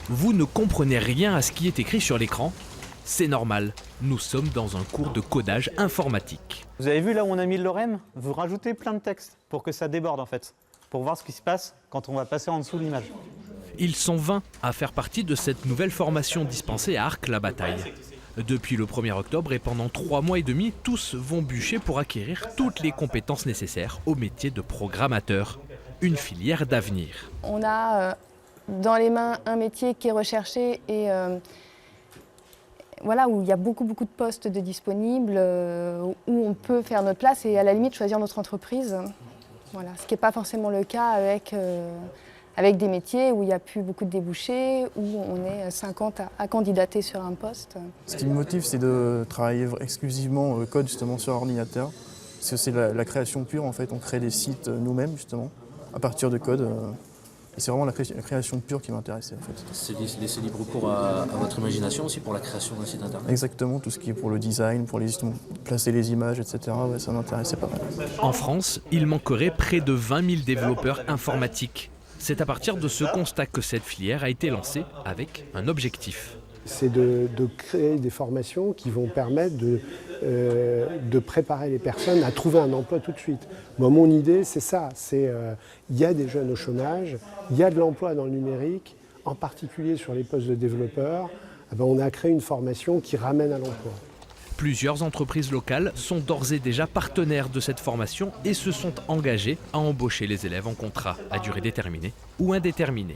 Vous ne comprenez rien à ce qui est écrit sur l'écran? C'est normal, nous sommes dans un cours de codage informatique. Vous avez vu là où on a mis le lorem? Vous rajoutez plein de texte pour que ça déborde en fait, pour voir ce qui se passe quand on va passer en dessous de l'image. Ils sont 20 à faire partie de cette nouvelle formation dispensée à Arc-la-Bataille. Depuis le 1er octobre et pendant 3 mois et demi, tous vont bûcher pour acquérir toutes les compétences nécessaires au métier de programmateur. Une filière d'avenir. On a dans les mains un métier qui est recherché et voilà, où il y a beaucoup de postes de disponibles, où on peut faire notre place et à la limite choisir notre entreprise. Voilà, ce qui n'est pas forcément le cas avec des métiers où il n'y a plus beaucoup de débouchés, où on est 50 à candidater sur un poste. Ce qui me motive, c'est de travailler exclusivement code justement sur ordinateur. Parce que c'est la création pure, en fait, on crée des sites nous-mêmes justement, à partir de code. Et c'est vraiment la création pure qui m'intéressait en fait. C'est laisser libre cours à votre imagination aussi pour la création d'un site internet. Exactement, tout ce qui est pour le design, pour placer les images, etc. Ouais, ça m'intéressait pas mal. En France, il manquerait près de 20 000 développeurs informatiques. C'est à partir de ce constat que cette filière a été lancée avec un objectif. C'est de créer des formations qui vont permettre de préparer les personnes à trouver un emploi tout de suite. Moi, mon idée, c'est ça. Il y a des jeunes au chômage, il y a de l'emploi dans le numérique, en particulier sur les postes de développeurs. On a créé une formation qui ramène à l'emploi. Plusieurs entreprises locales sont d'ores et déjà partenaires de cette formation et se sont engagées à embaucher les élèves en contrat à durée déterminée ou indéterminée.